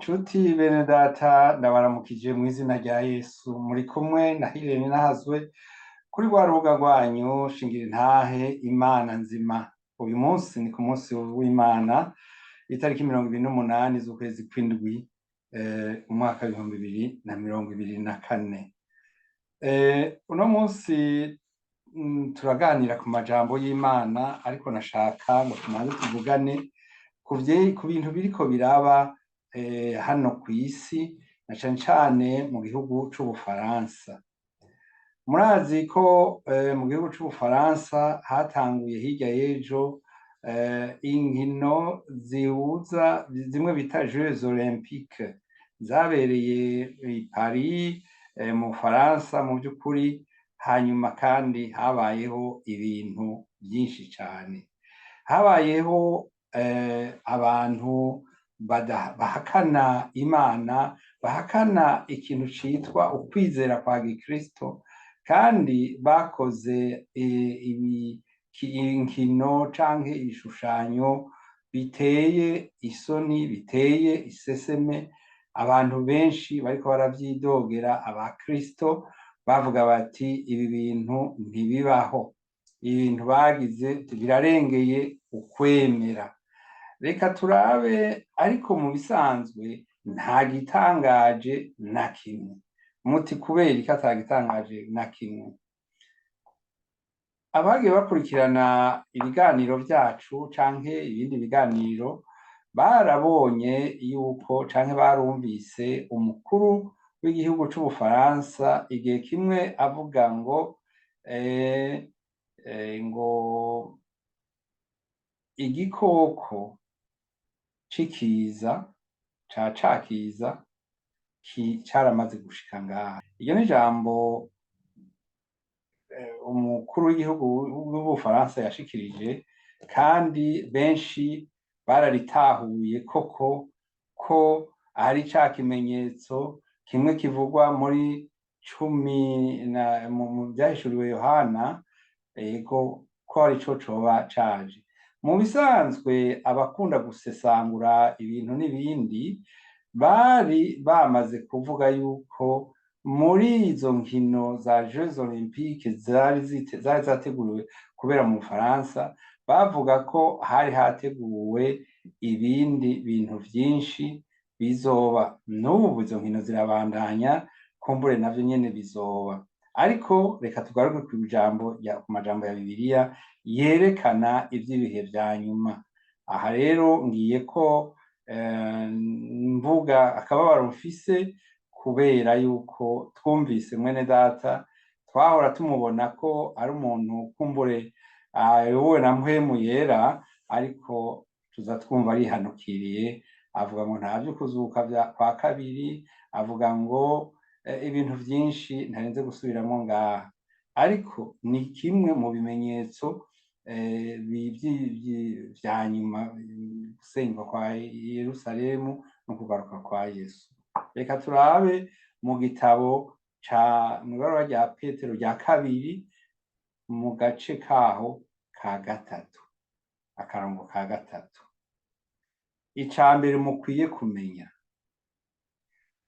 Nshuti bene data ndabaramukije mu izina rya Yesu, muri kumwe na Hirene Nahazwe kuri rwa rubuga rwanyu shingira intahe Imana nzima. Uyu munsi ni ku munsi w'Imana itariki 28 z'ukwezi kw'indwi umwaka w'ibihumbi 2024. Uno munsi turaganira ku majambo y'Imana, ariko nashaka ngo tumaze tuvugane ku bintu biriko biraba hano kw'isi na cane cane mu gihugu c'Ubufaransa. Murazi ko mu gihugu c'Ubufaransa hatanguye hirya y'ejo inkino zihuza zimwe bita Jeux Olympiques zabereye i Paris mu Bufaransa. Mu by'ukuri hanyuma kandi habayeho ibintu byinshi cane. Habayeho abantu bahakana Imana, bahakana ikintu citwa ukwizera kwa gikristo, kandi bakoze inkino canke ibishushanyo biteye isoni, biteye iseseme. Abantu benshi bariko baravyidogera, abakristo bavuga bati ibi bintu ntibibaho, ibi bintu bagize birarengeye ukwemera. Reka turabe, ariko mu bisanzwe nta gitangaje na kimwe. Muti kubera iki atagitangaje na kimwe? Abagiye bakurikirana ibiganiro vyacu canke ibindi biganiro barabonye yuko canke barumvise umukuru w'igihugu c'Ubufaransa igihe kimwe avuga ngo igikoko cikiza cakiza caramaze gushika ngaha. Iryo ni ijambo umukuru w'igihugu w'Ubufaransa yashikirije, kandi benshi bararitahuye koko ko ari ca kimenyetso kimwe kivugwa muri mu vyahishuriwe Yohana, ko arico coba caje. Mu bisanzwe abakunda gusesangura ibintu n'ibindi bari bamaze kuvuga yuko muri izo nkino za Jeux Olympiques zari zateguriwe kubera mu Bufaransa, bavuga ko hari hateguwe ibindi bintu vyinshi bizoba. N'ubu izo nkino zirabandanya, kumbure navyo nyene bizoba. Ariko reka tugaruke ku majambo ya Bibiliya yerekana ivy'ibihe vya nyuma. Aha rero ngiye ko mvuga akababaro mfise, kubera yuko twumvise mwene data twahora tumubona ko ari umuntu kumbure ayobowe na mpwemu yera, ariko tuza twumva arihanukiriye avuga ngo nta vyo kuzuka kwa kabiri, avuga ngo ibintu vyinshi ntarinze gusubiramwo ngaha. Ariko ni kimwe mu bimenyetso vya nyuma, gusenywa kwa Yerusalemu no kugaruka kwa Yesu. Reka turabe mu gitabo mw'ibarura rya Petero rya kabiri, mu gace kaho ka gatatu, akarongo ka gatatu. Icambere mukwiye kumenya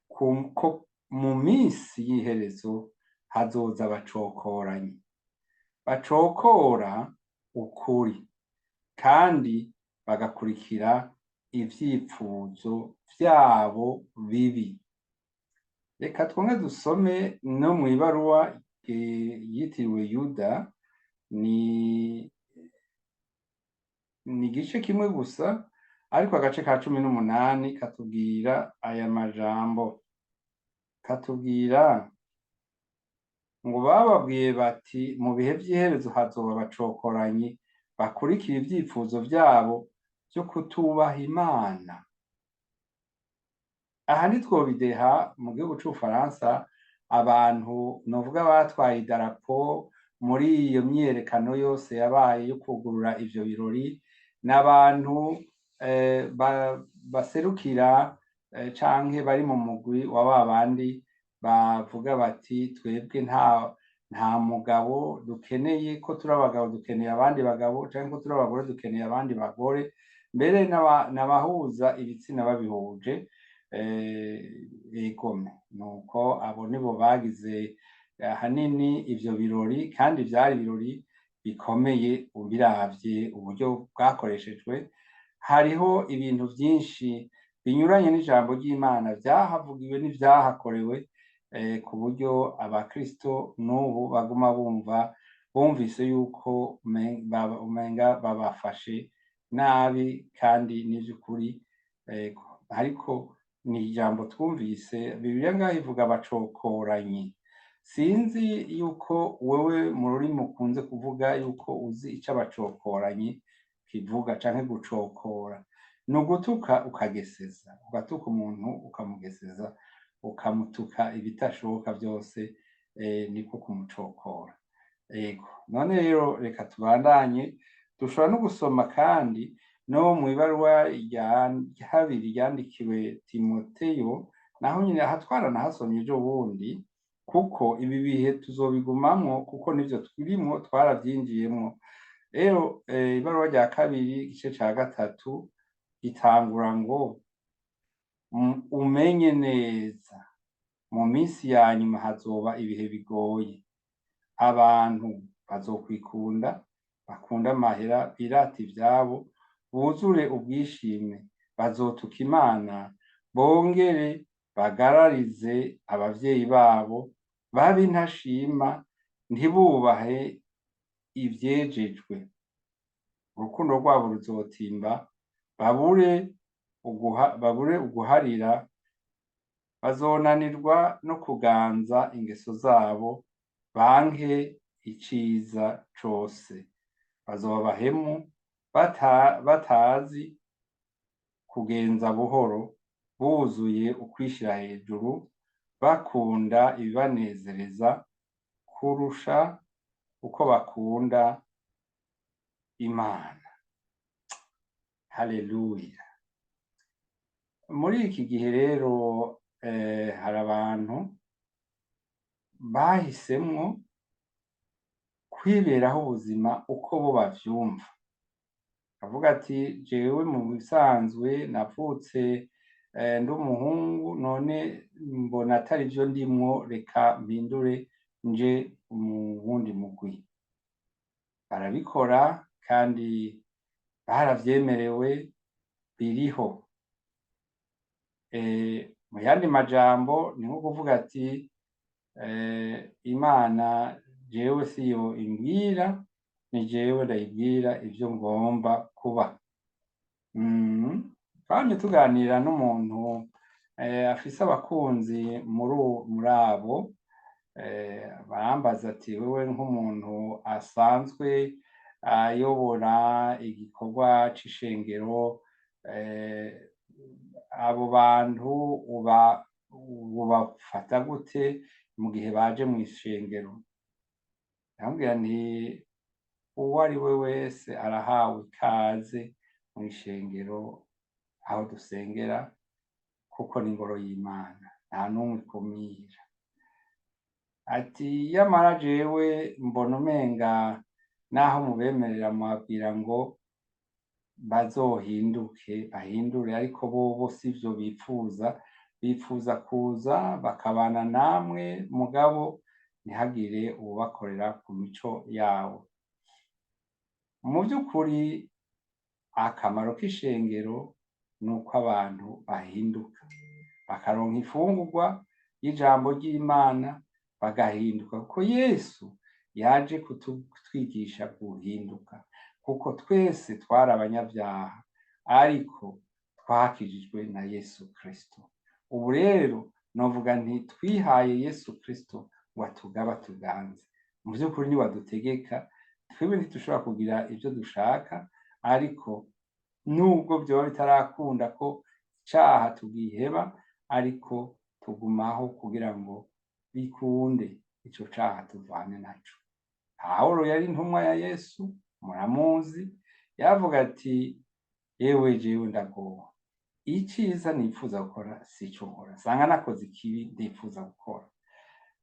ko mu minsi y'iherezo hazoza abacokoranyi, bacokora ukuri kandi bagakurikira ivyipfuzo vyabo bibi. Reka twonge dusome no mw'ibaruwa yitiriwe Yuda, ni igice kimwe gusa, ariko agace ka 18 katubwira aya majambo. Katubwira ngo bababwiye bati mu bihe vy'iherezo hazoba abacokoranyi bakurikira ivyipfuzo vyabo vyo kutubaha Imana. Aha ntitwobideha mu gihugu c'Ubufaransa, abantu novuga batwaye idarapo muri iyo myiyerekano yose yabaye yo kwugurura ivyo birori, n'abantu baserukira canke bari mu mugwi wa babandi bavuga bati twebwe nta mugabo dukeneye, ko turi abagabo dukeneye abandi bagabo, canke ko turi abagore dukeneye abandi bagore. Mbere n'abahuza ibitsina babihuje egome nuko abo nibo bagize ahanini ivyo birori, kandi vyari ibirori bikomeye ubiravye uburyo bwakoreshejwe. Hariho ibintu vyinshi binyuranye n'ijambo ry'Imana vyahavugiwe n'ivyahakorewe, ku buryo abakristo n'ubu baguma bumvise yuko umenga babafashe nabi, kandi n'ivy'ukuri ariko ni ijambo twumvise. Bibiliya ngaho ivuga abacokoranyi. Sinzi yuko wewe mu rurimi ukunze kuvuga yuko uzi ico abacokoranyi kivuga canke gucokora. Ni ugutuka ukageseza, ugatuka umuntu ukamugeseza, ukamutuka ibitashoboka vyose, niko kumucokora. Ego none rero reka tubandanye. Dushobora no gusoma kandi no mw'ibaruwa rya kabiri ryandikiwe Timoteyo, naho nyine aha twaranahasomye ejo bundi, kuko ibi bihe tuzobigumamwo kuko nivyo turimwo, twaravyinjiyemwo. Rero ibaruwa rya kabiri igice ca 3 itangura ngo umenye neza mu minsi ya nyuma hazoba ibihe bigoye. Abantu bazokwikunda, bakunda amahera, birata ivyabo, buzure ubwishime, bazotuka Imana, bongere bagararize abavyeyi babo, babe intashima, ntibubahe ivyejejwe. Urukundo rwabo ruzotimba, babure uguharira, bazonanirwa no kuganza ingeso zabo, banke iciza cose. Bazoba abahemu, batazi kugenza buhoro, buzuye ukwishira hejuru, bakunda ibibanezereza kurusha uko bakunda Imana. Haleluya. Muri iki gihe rero hari abantu bahisemwo kwiberaho ubuzima uko bo bavyumva. Avuga ati jewe mu bisanzwe navutse ndi umuhungu, none mbona atari vyo ndimwo, reka mpindure nje mu wundi mugwi. Barabikora kandi baravyemerewe, biriho. Mu yandi majambo ni nko kuvuga ati Imana jewe siyo imbwira, ni jewe ndayibwira ivyo ngomba kuba. Twamye tuganira n'umuntu afise abakunzi muri abo, barambaza ati wewe nk'umuntu asanzwe ayobora igikorwa c'ishengero, abo bantu ubafata gute mu gihe baje mw'ishengero? Ndamubwira nti uwo ari we wese arahawe ikaze mw'ishengero aho dusengera, kuko ni ingoro y'Imana, nta n'umwe ikumira. Ati yamara jewe mbona umenga naho mubemerera mubabwira ngo bazohinduke, bahindure, ariko bobo sivyo bipfuza. Bipfuza kuza bakabana namwe, mugabo ntihagire uwubakorera ku mico yawo. Mu vy'ukuri akamaro k'ishengero ni uko abantu bahinduka, bakaronka imfungurwa y'ijambo ry'Imana, bagahinduka, kuko Yesu yaje kutwigisha guhinduka, kuko twese twari abanyabyaha, ariko twakijijwe na Yesu Kristo. Ubu rero novuga nti twihaye Yesu Kristo ngo atugaba tuganze. Mu vy'ukuri ni wadutegeka, twebwe ntitushobora kugira ivyo dushaka, ariko nubwo vyoba bitarakunda ko icaha tugiheba, ariko tugumaho kugira ngo bikunde ico caha tuvane naco. Pawulo yari intumwa ya Yesu, muramuzi, yavuga ati yewe jewe ndagowe, iciza nipfuza gukora sico nkora, sanga nakoze ikibi ndipfuza gukora.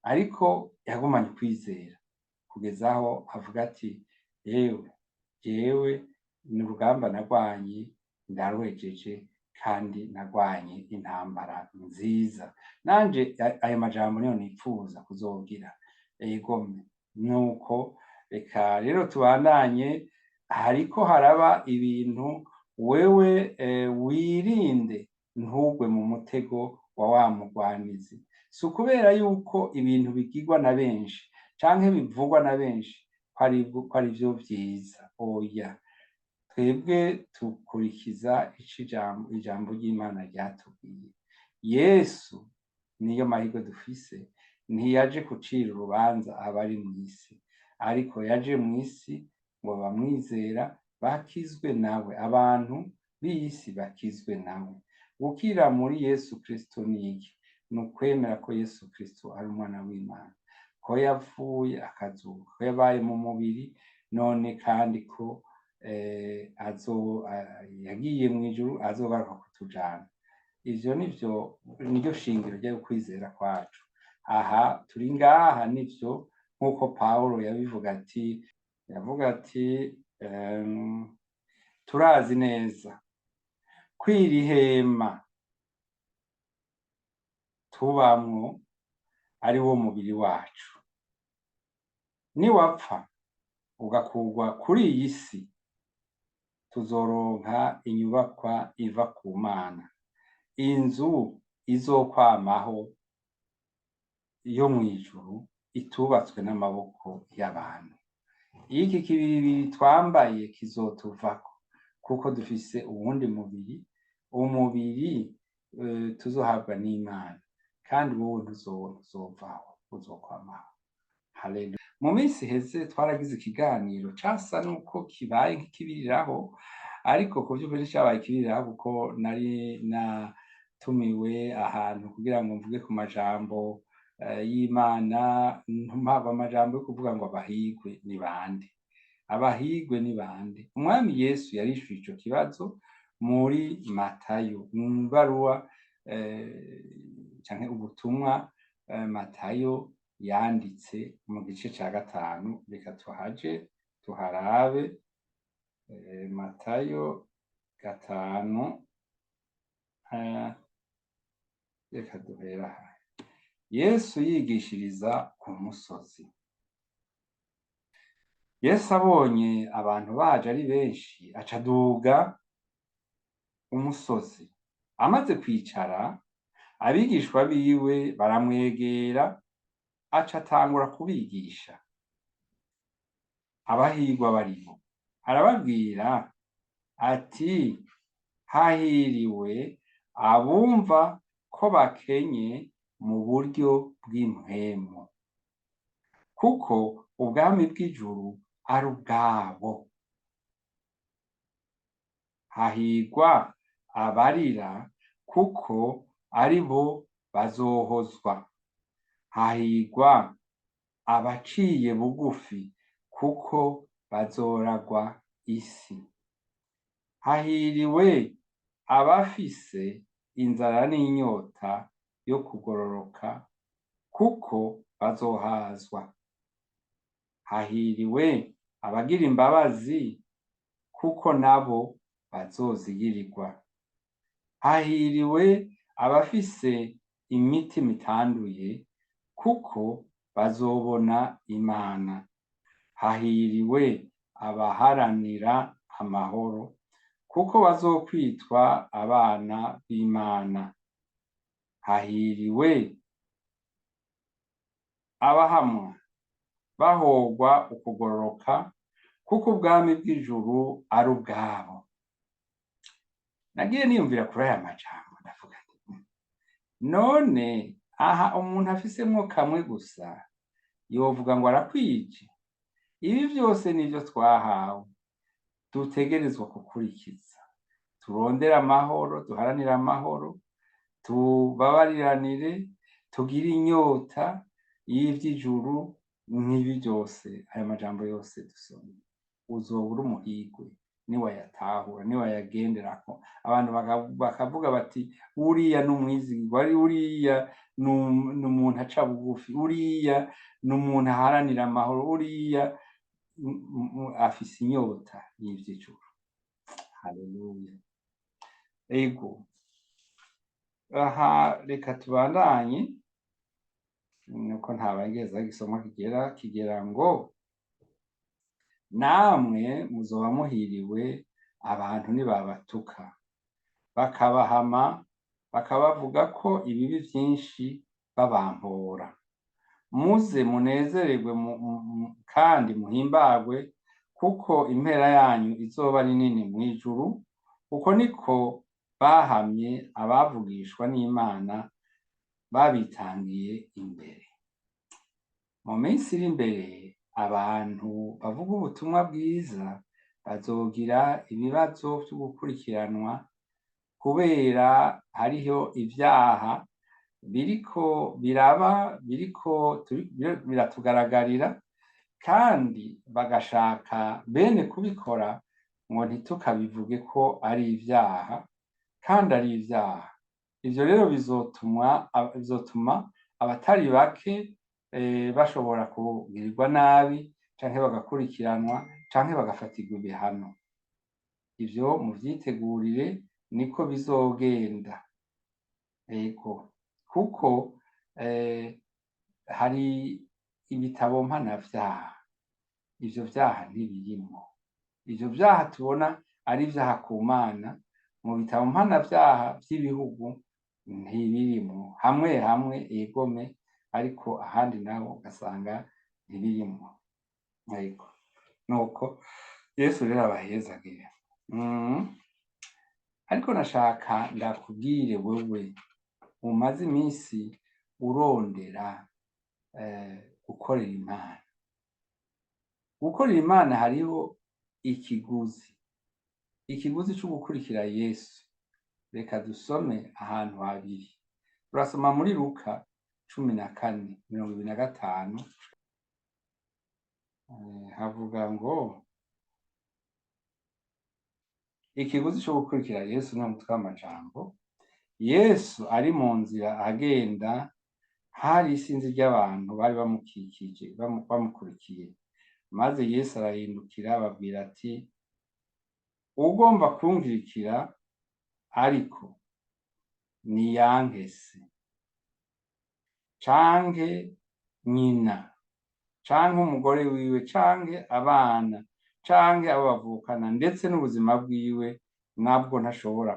Ariko yagumanye kwizera kugeza aho avuga ati jewe ni urugamba narwanye ndarwejeje, kandi nagwanye intambara nziza. Nanje ayo majambo niyo nipfuza kuzogira. Egome nuko reka rero tubandanye, hariko haraba ibintu wewe wirinde ntugwe mu mutego wa wa mugwanizi. Si ukubera yuko ibintu bigirwa na benshi canke bivugwa na benshi ko ari vyo vyiza, oya. Twebwe tukurikiza ico ijambo ry'Imana ryatubwiye. Yesu niyo mahirwe dufise, ntiyaje gucira urubanza abari mw'isi, ariko yaje mw'isi ngo bamwizera bakizwe nawe, abantu b'isi bakizwe nawe. Gukira muri Yesu Kristo ni iki? Ni ukwemera ko Yesu Kristo ari umwana w'Imana, ko yapfuye akazuka, ko yabaye mu mubiri, none kandi ko yagiye mw'ijuru, azogaruka kutujana. Ivyo niryo shingiro ryo kwizera kwacu. Aha turi ngaha nivyo nk'uko Pawulo yavuga ati turazi neza ko iri hema tubamwo ari wo mubiri wacu. Niwapfa ugakurwa kuri iyi si, tuzoronka inyubakwa iva ku Mana, inzu izokwamaho yo mw'ijuru, itubatswe n'amaboko y'abantu. Iki kibiribiri twambaye kizotuvako, kuko dufise uwundi mubiri, umubiri tuzohabwa n'Imana, kandi wowe ntuzovaho, uzokwamaho. Haleluya. Mu minsi iheze twaragize ikiganiro casa nuko kibaye nk'ikibiriraho, ariko ku vy'ukuri cabaye ikibiriraho kuko nari natumiwe ahantu kugira ngo mvuge ku majambo y'Imana, mpabwa amajambo yo kuvuga ngo abahigwe ni bande. Abahigwe ni bande? Umwami Yesu yarishuye ico kibazo muri Matayo, mw'ibaruwa canke ubutumwa Matayo yanditse mu gice ca 5. Reka tuharabe. Matayo 5, reka duhera aha. Yesu yigishiriza ku musozi. Yesu abonye abantu baje ari benshi, aca aduga umusozi. Amaze kwicara, abigishwa biwe baramwegera, aca atangura kubigisha. Abahigwa bariho, arababwira ati hahiriwe abumva ko bakenye mu buryo bw'impwemu, kuko ubwami bw'ijuru ari ubwabo. Hahigwa abarira, kuko ari bo bazohozwa. Hahigwa abaciye bugufi, kuko bazoragwa isi. Hahiriwe abafise inzara n'inyota yo kugororoka, kuko bazohazwa. Hahiriwe abagira imbabazi, kuko nabo bazozigirirwa. Hahiriwe abafise imitima itanduye, kuko bazobona Imana. Hahiriwe abaharanira amahoro, kuko bazokwitwa abana b'Imana. Hahiriwe abahamwa bahogwa ukugororoka, kuko ubwami bw'ijuru ari ubwabo. Nagiye niyumvira kuri aya majambo, ndavuga nti none aha umuntu afisemwo kamwe gusa yovuga ngo arakwije? Ibi vyose nivyo twahawe, dutegerezwa gukurikiza. Turondere amahoro, duharanire amahoro, tubabariranire, tugire inyota y'ivy'ijuru. Nk'ibi byose, aya majambo yose dusomye, uzobura umuhigwe niwayatahura, niwayagenderako. Abantu bakavuga bati uriya n'umwizigirwa, uriya n'umuntu aca bugufi, uriya n'umuntu aharanira amahoro, uriya afise inyota y'ivy'ijuru. Haleluya. Ego aha reka tubandanye nuko ntabangeza igisomwa kigera ngo namwe muzoba muhiriwe abantu nibabatuka bakabahama bakabavuga ko ibibi byinshi babampora muze munezererwe kandi muhimbagwe kuko impera yanyu izoba ari nini mw'ijuru kuko niko bahamye abavugishwa n'Imana babitangiye imbere. Mu minsi iri imbere abantu bavuga ubutumwa bwiza bazogira ibibazo byo gukurikiranwa kubera hariho ivyaha biriko biratugaragarira kandi bagashaka bene kubikora ngo ntitukabivuge ko ari ivyaha kandi ari ivyaha. Ivyo rero bizotuma abatari bake bashobora kugirirwa nabi canke bagakurikiranwa canke bagafatirwa ibihano. Ivyo muvyitegurire niko bizogenda. Ego kuko hari ibitabo mpanavyaha, ivyo vyaha ntibirimo. Ivyo vyaha tubona ari ivyaha ku Mana mu bitabo mpanavyaha vy'ibihugu ntibirimo, hamwe hamwe egome ariko ahandi naho ugasanga ntibirimo. Ego nuko Yesu rero abahezagire. Ariko nashaka ndakubwire wewe umaze iminsi urondera gukorera Imana. Gukorera Imana hariho ikiguzi cyo gukurikira Yesu. Reka dusome ahantu habiri. Turasoma muri Luka 14:25 havuga ngo ikiguzi cyo gukurikira Yesu ni umutwe w'amajambo. Yesu ari mu nzira agenda, hari isinzi ry'abantu bari bamukikije bamukurikiye. Maze Yesu arahindukira ababwira ati ugomba kumvirikira ariko niyankese canke nyina canke umugore wiwe canke abana canke abo bavukana ndetse n'ubuzima bwiwe nabwo ntashobora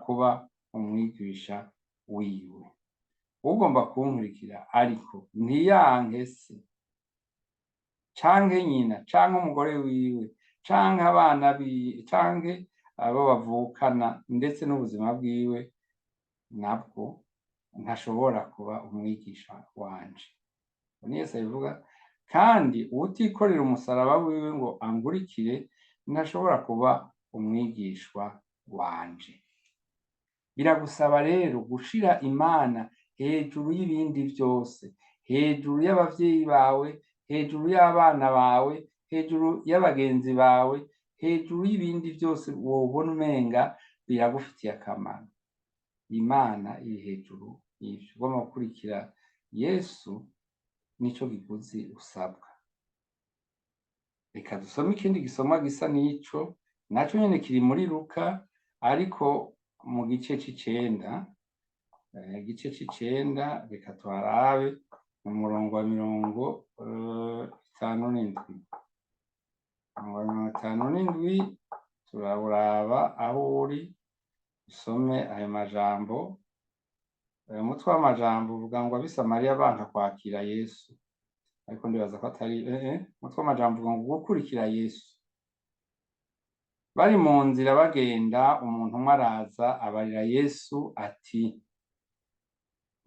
kuba umwigisha wiwe. Ugomba kunkurikira ariko ntiyankese canke nyina canke umugore wiwe canke abana canke abo bavukana ndetse n'ubuzima bwiwe nabwo ntashobora kuba umwigisha wanje. Ni Yesu abivuga. Kandi utikorera umusaraba wiwe ngo angurikire ntashobora kuba umwigishwa wanje. Biragusaba rero gushira Imana hejuru y'ibindi byose, hejuru y'abavyeyi bawe, hejuru y'abana bawe, hejuru y'abagenzi bawe, hejuru y'ibindi byose wobona umenga biragufitiye akamaro. Imana iri hejuru y'ivyo. Ugomba gukurikira Yesu nico kiguzi usabwa. Reka dusome ikindi gisomwa gisa n'ico naco nyene kiri muri Luka ariko mu gice c'icenda reka tuharabe mu murongo wa 57 turaraba aho uri usome ayo majambo. Umutwe w'amajambo uvuga ngo abisamariya banka kwakira Yesu, ariko ndibaza ko atari umutwe w'amajambo uvuga ngo gukurikira Yesu. Bari mu nzira bagenda, umuntu umwe araza abarira Yesu ati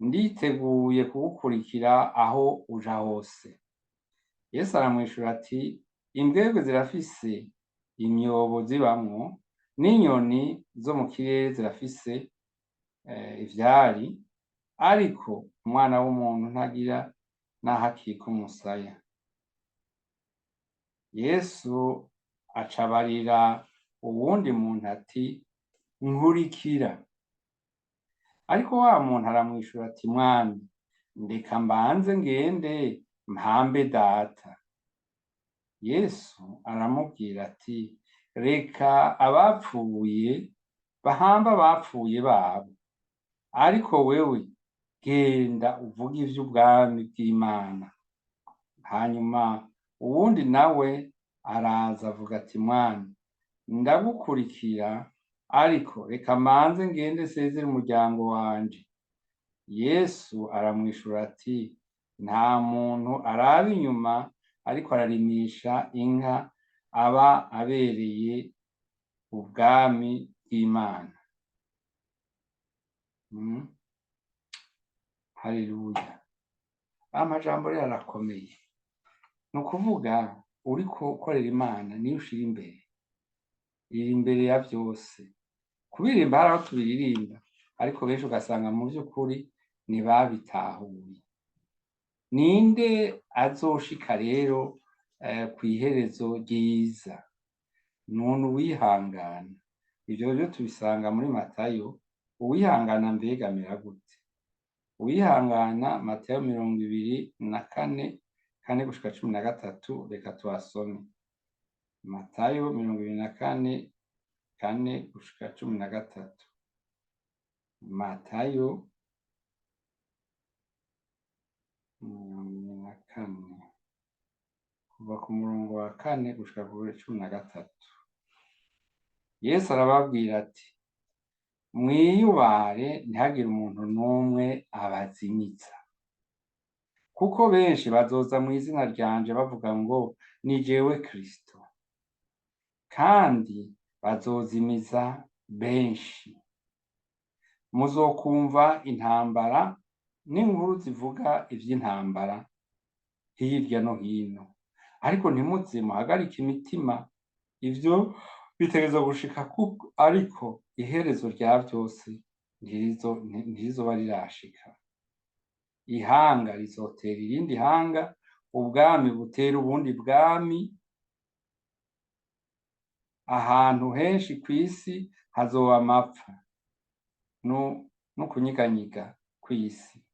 nditeguye kugukurikira aho uja hose. Yesu aramwishura ati imbwebwe zirafise imyobo zibamwo n'inyoni zo mu kirere zirafise ivyari, ariko umwana w'umuntu ntagira n'aho akika umusaya. Yesu acabarira uwundi muntu ati nkurikira. Ariko wa muntu aramwishura ati mwami ndeka mbanze ngende mpambe data. Yesu aramubwira ati reka abapfuye bahamba abapfuye babo, ariko wewe genda uvuge ivy'ubwami bw'Imana. Hanyuma uwundi nawe araza avuga ati mwami ndagukurikira, ariko reka manze ngende sezere umuryango wanje. Yesu aramwishura ati nta muntu araba inyuma ariko ararimisha inka aba abereye ubwami bw'Imana. Haleluya. Amajambo rero arakomeye. Ni ukuvuga uriko ukorera Imana niyo ushira imbere, iri imbere ya vyose. Kubiririmba hari aho tubiririmba, ariko benshi ugasanga mu vy'ukuri ntibabitahuye. Ninde azoshika rero kw'iherezo ryiza? Nunu wihangana. Ivyo rero tubisanga muri Matayo. Uwihangana mbega amera gute? Uwihangana, Matayo 24:4-13, reka tuhasome. Matayo 24:4-13. Matayo 24 kuva ku murongo wa 4 gushika ku 13. Yesu arababwira ati mwiyubare ntihagire umuntu n'umwe abazimiza, kuko benshi bazoza mu izina ryanje bavuga ngo ni jewe Kristo, kandi bazozimiza benshi. Muzokumva intambara n'inkuru zivuga ivy'intambara hirya no hino, ariko ntimuze muhagarike imitima. Ivyo bitegerezwa gushika, ariko iherezo rya vyose ntirizoba rirashika. Ihanga rizotera irindi hanga, ubwami butera ubundi bwami. Ahantu henshi kw'isi hazoba amapfa no kunyiganyiga kw'isi.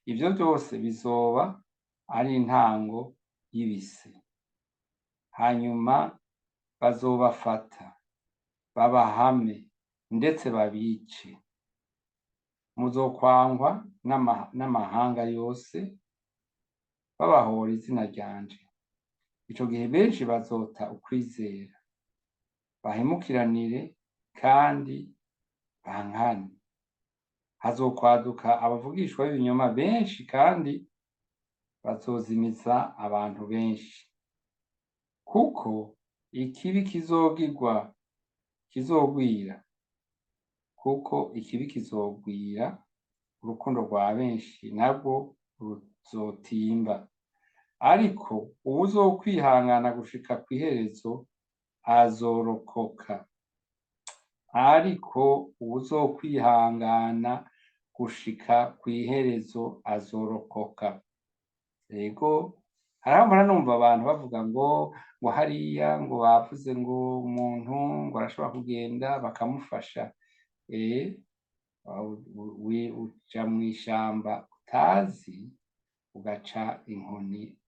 Ivyo byose bizoba ari intango y'ibise. Hanyuma bazobafata babahame ndetse babice. Muzokwangwa n'amahanga yose babahora izina ryanje. Ico gihe benshi bazota ukwizera, bahemukiranire kandi bankane. Hazokwaduka abavugishwa b'ibinyoma benshi, kandi bazozimiza abantu benshi. Kuko ikibi kizogwira, urukundo rwa benshi nabwo ruzotimba. Ariko uwuzokwihangana gushika kw'iherezo azorokoka. Ego, haraho mpora numva abantu bavuga ngo hariya ngo bavuze ngo umuntu ngo arashobora kugenda bakamufasha. Uja mw'ishamba utazi, ugaca inkoni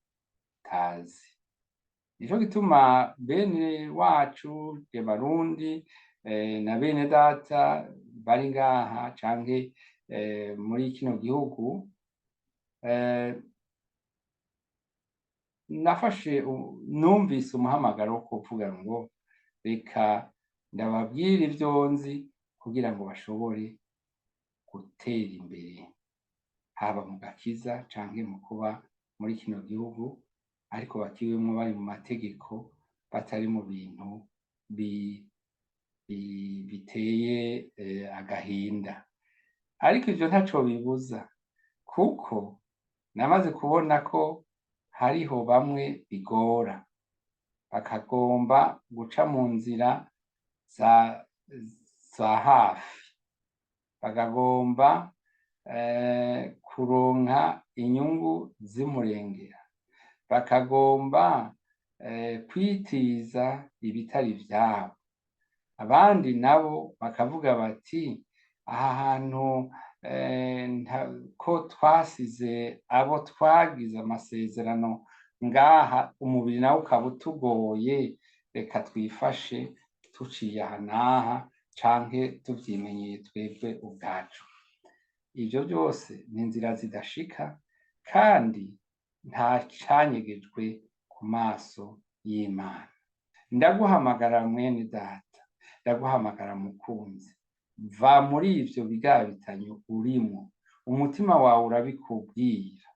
utazi. Nico gituma bene wacu Barundi na bene data bari ngaha canke muri kino gihugu, numvise umuhamagaro wo kuvuga ngo reka ndababwire ivyo nzi kugira ngo bashobore gutera imbere, haba mu gakiza canke mu kuba muri kino gihugu, ariko bakiwemwo bari mu mategeko, batari mu bintu biteye agahinda. Ariko ivyo ntaco bibuza, kuko namaze kubona ko hariho bamwe bigora, bakagomba guca mu nzira za hafi, bakagomba kuronka inyungu z'umurengera, bakagomba kwitiza ibitari vyabo. Abandi nabo bakavuga bati aha hantu ko twasize abo twagize amasezerano ngaha, umubiri nawe ukaba utugoye, reka twifashe tuciye aha n'aha canke tuvyimenyeye twebwe ubwacu. Ivyo byose ni inzira zidashika kandi nta canyegejwe ku maso y'Imana. Ndaguhamagara mwene data, ndaguhamagara mukunzi, va muri ivyo bigabitanyo urimwo, umutima wawe urabikubwira.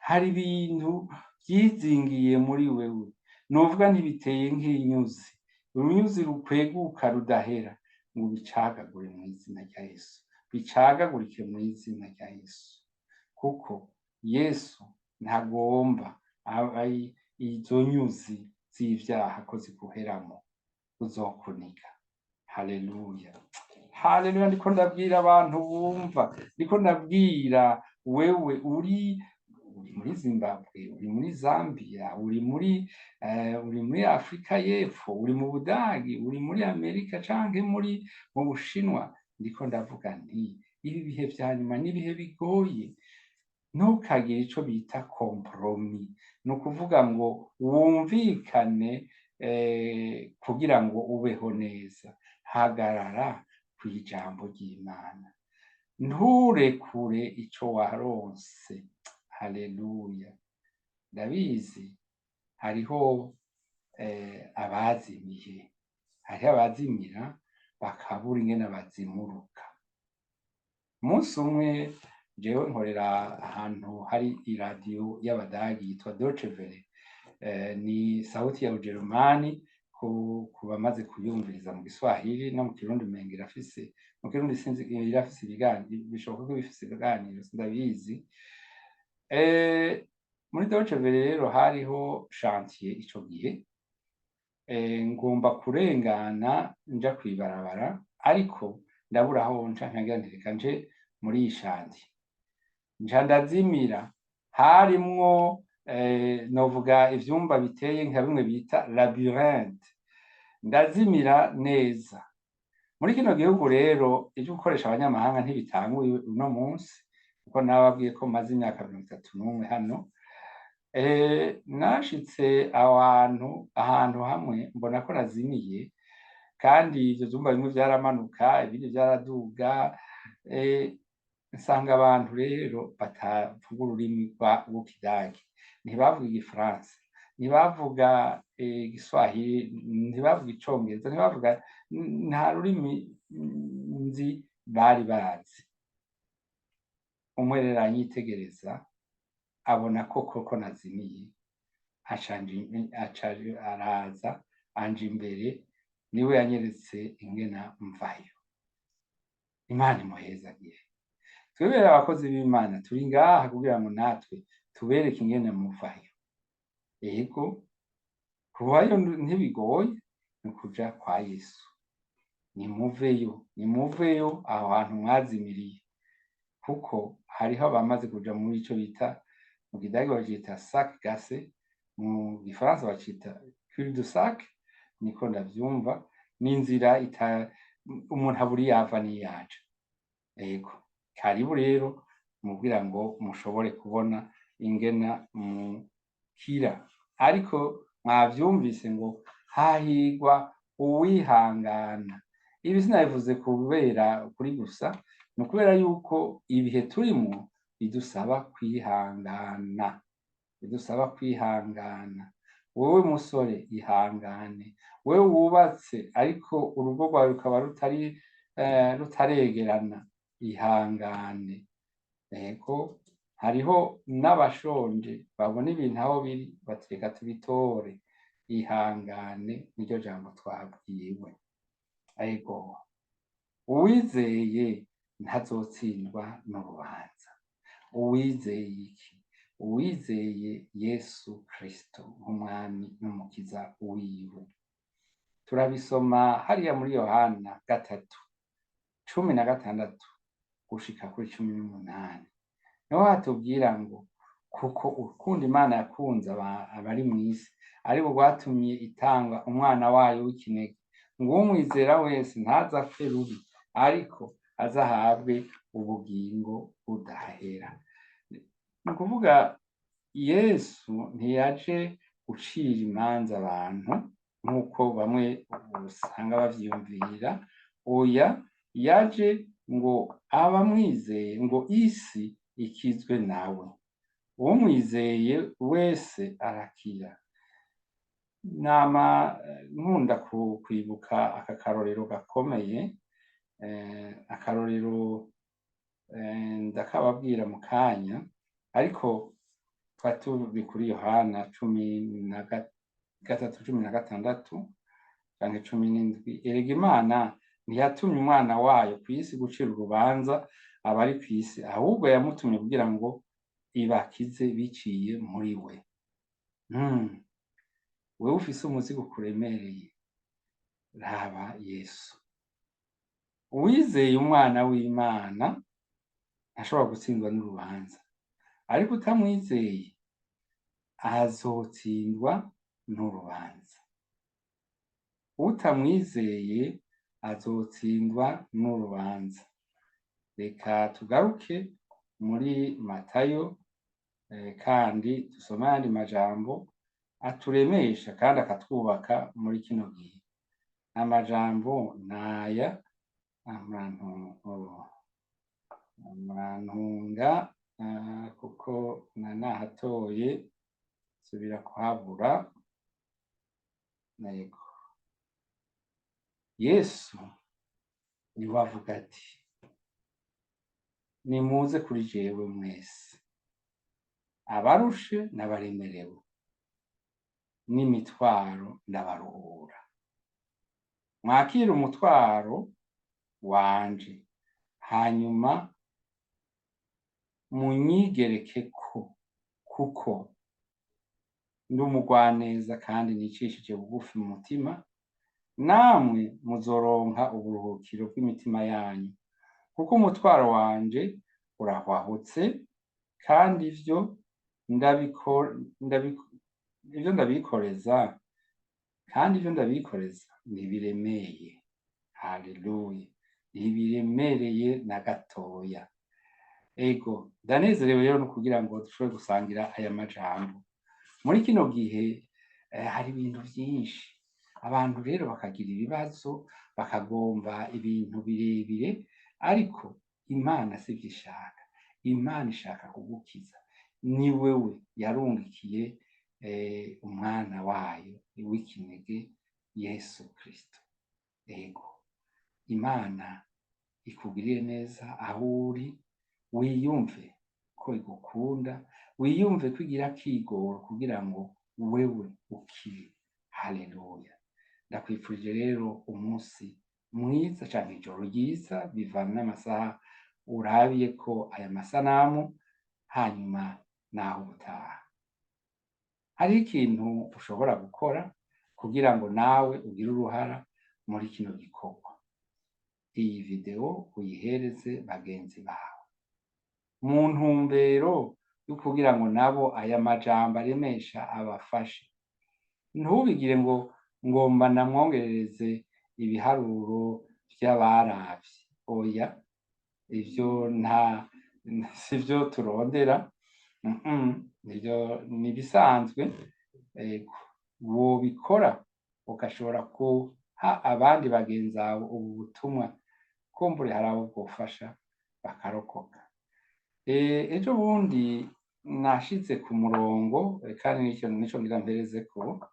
Hari ibintu vyizingiye muri wewe, novuga ntibiteye nk'inyuzi, urunyuzi rukweguka rudahera, ngo bicagagure mu izina rya Yesu, bicagagurike mu izina rya Yesu, kuko Yesu ntagomba izo nyuzi z'ivyaha ko ziguheramo, uzokuniga. Haleluya, haleluya. Ndiko ndabwira abantu bumva, ndiko ndabwira wewe uri muri Zimbabwe, uri muri Zambia, uri muri Afrika y'Epfo, uri mu Budagi, uri muri Amerika canke mu Bushinwa, ndiko ndavuga nti ibi bihe vya nyuma n'ibihe bigoye. Ntukagire ico bita kompromi, ni ukuvuga ngo wumvikane kugira ngo ubeho neza. Hagarara kw'ijambo ry'Imana, nturekure ico waronse. Haleluya. Ndabizi hariho abazimiye, hariho abazimira bakabura ingene bazimuruka. Umunsi umwe jewe nkorera ahantu hari iradiyo y'Abadagi yitwa Deutsche Welle, ni sauti ya Ujerumani ku bamaze kuyumviriza mu Giswahili no mu Kirundi umenga irafise, mu Kirundi sinzi irafise ibiganiro, bishoboka ko bifise ibiganiro sindabizi. Muri Deutsche Welle rero hariho chantier ico gihe, ngomba kurengana nja kwibarabara, ariko ndabura aho nca nkagira nti reka nje muri iyi chantier, nca ndazimira. Harimwo novuga ivyumba biteye nka bimwe bita labyrinthe, ndazimira neza. Muri kino gihugu rero ivyo gukoresha abanyamahanga ntibitanguye uno munsi, kuko nababwiye ko maze imyaka 31 hano. Nashitse ahantu hamwe mbona ko nazimiye, kandi ivyo vyumba bimwe vyaramanuka ibindi vyaraduga. Nsanga abantu rero batavuga ururimi rw'Ikidagi, ntibavuga Igifaransa, ntibavuga Igiswahili, ntibavuga Icongereza, ntibavuga, nta rurimi nzi bari bazi. Umwe rero anyitegereza abona ko koko nazimiye, araza anja imbere, niwe yanyeretse ingena mvayo. Imana imuhezagire. Twebwe abakozi b'Imana turi ngaha kugira ngo natwe tubereke ingene muvayo. Yego, kuvayo ntibigoye, ni kuja kwa Yesu. Nimuveyo aho hantu mwazimiriye, kuko hariho abamaze kuja muri ico bita, mu Kidagi bacita sac glacé, mu Gifaransa bacita cul de sac, niko ndavyumva. N'inzira umuntu abura yava n'iyaja. Yego, karibu rero mubwira ngo mushobore kubona ingena mukira. Ariko mwavyumvise ngo hahigwa uwihangana. Ibi sinabivuze kubera kuri gusa, ni ukubera yuko ibihe turimwo bidusaba kwihangana. Wowe musore ihangane, wewe wubatse ariko urugo rwawe rukaba rutaregerana, ihangane. Yego, hariho n'abashonje babona ibintu aho biri batereka tubitore. Ihangane niryo jambo twabwiwe. Yego, uwizeye ntazotsindwa n'urubanza. Uwizeye iki? Uwizeye Yesu Kristo nk'umwami n'umukiza wiwe. Turabisoma hariya muri Yohana 3:16 gushika kuri 18. Niho hatubwira ngo kuko urukundo Imana yakunze abari mw'isi ariko rwatumye itanga umwana wayo w'ikinege, ngo umwizera wese ntazapfe rubi, ariko azahabwe ubugingo budahera. Ni ukuvuga Yesu ntiyaje gucira imanza abantu nk'uko bamwe usanga bavyiyumvira. oya, yaje ngo abamwizeye ngo isi ikizwe nawe, uwumwizeye wese arakira. Nama nkunda kwibuka aka karorero gakomeye, akarorero ndakababwira mu kanya, ariko twari turi kuri Yohana 13:16 canke 17. Erega Imana ntiyatumye umwana wayo kw'isi gucira urubanza abari kw'isi, ahubwo yamutumye kugira ngo ibakize biciye muri we. Wewe ufise umuzigo ukuremereye, raba Yesu. Uwizeye umwana w'Imana ntashobora gutsindwa n'urubanza, ariko utamwizeye azotsindwa n'urubanza. Utamwizeye azotsindwa n'urubanza. Reka tugaruke muri Matayo kandi dusome ayandi majambo aturemesha kandi akatwubaka muri kino gihe. Amajambo naya amantunga kuko nahatoye subira kuhabura. Nego Yesu niwe avuga ati, nimuze kuri jewe mwese abarushe n'abaremerewe n'imitwaro ndabaruhura, mwakire umutwaro wanje hanyuma munyigerekeko, kuko ndi umugwaneza kandi nicishije bugufi mu mutima, namwe muzoronka uburuhukiro bw'imitima yanyu, kuko umutwaro wanje urahwahutse kandi ivyo ndabikoreza ntibiremeye. Haleluya, ntibiremereye na gatoya. Ego ndanezerewe rero no kugira ngo dushobore gusangira aya majambo. Muri kino gihe hari ibintu vyinshi, abantu rero bakagira ibibazo, bakagomba ibintu birebire, ariko Imana sivyo ishaka. Imana ishaka kugukiza. Ni wewe yarungikiye umwana wayo w'ikinege Yesu Kristo. Ego Imana ikugirire neza aho uri, wiyumve ko igukunda, wiyumve ko igira kigoro kugira ngo wewe ukire. Haleluya. Ndakwifurije rero umunsi mwiza canke ijoro ryiza, bivana n'amasaha urabiye ko aya masanamu, hanyuma naho ubutaha. Hari ikintu ushobora gukora kugira ngo nawe ugire uruhara muri kino gikorwa. Iyi video uyihereze bagenzi bawe, mu ntumbero yo kugira ngo nabo aya majambo aremesha abafashe. Ntubigire ngo ngomba namwongerereze ibiharuro vy'abaravye. Oya, ivyo sivyo turondera. Nivyo nibisanzwe. Wobikora ugashobora kuha abandi bagenzi bawe ubu butumwa, kumbure hari abo bwofasha bakarokoka. Ejo bundi nashize ku murongo kandi nico ngira mperezeko,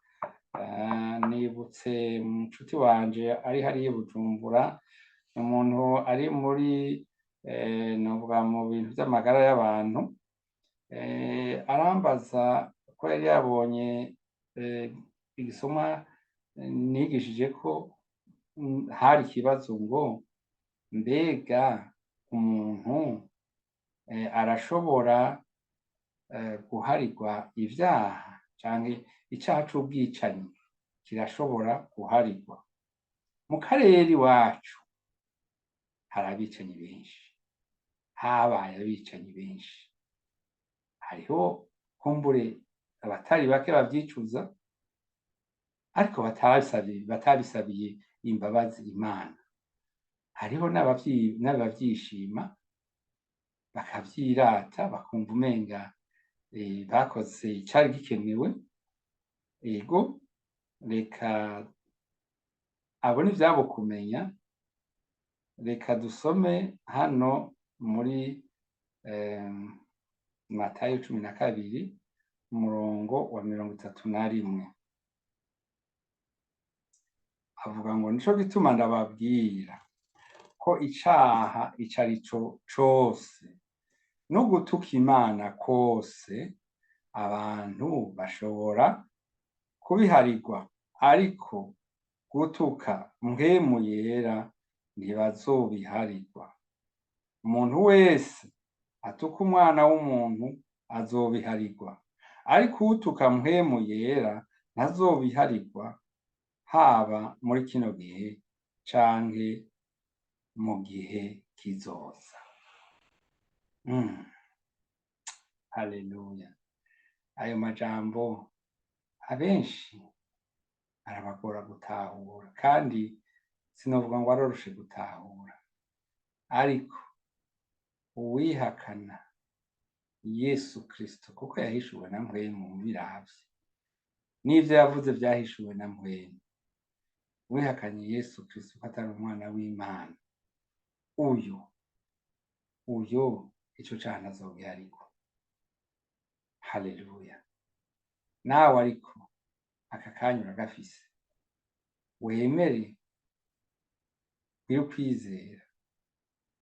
nibutse umucuti wanje ari hariya i Bujumbura, umuntu ari muri novuga mu bintu vy'amagara y'abantu, arambaza ko yari yabonye igisomwa nigishije ko hari ikibazo ngo mbega umuntu arashobora guharirwa ivyaha canke icaha c'ubwicanyi kirashobora guharirwa. Mu karere iwacu hari abicanyi benshi, habaye abicanyi benshi, hariho kumbure abatari bake bavyicuza, ariko batabisabiye imbabazi Imana. Hariho n'abavyishima bakavyirata, bakumva umenga bakoze icari gikenewe. Ego reka abo ni vyabo kumenya, reka dusome hano muri Matayo 12 umurongo wa 31. Avuga ngo nico gituma ndababwira ko icaha ico arico cose no gutuka Imana kose abantu bashobora kubiharirwa, ariko gutuka mpwemu yera ntibazobiharirwa. Umuntu wese atuka umwana w'umuntu azobiharirwa, ariko utuka mpwemu yera ntazobiharirwa, haba muri kino gihe canke mu gihe kizoza. Haleluya. Ayo majambo abenshi arabagora gutahura, kandi sinovuga ngo aroroshe gutahura, ariko uwihakana Yesu Kristo kuko yahishuwe na mpwemu biravye, n'ivyo yavuze vyahishuwe na mpwemu. Uwihakanye Yesu Kristo ko atari umwana w'Imana, uyo ico caha ntazogiharirwa. Haleluya. Nawe ariko aka kanya uragafise, wemere ugire ukwizera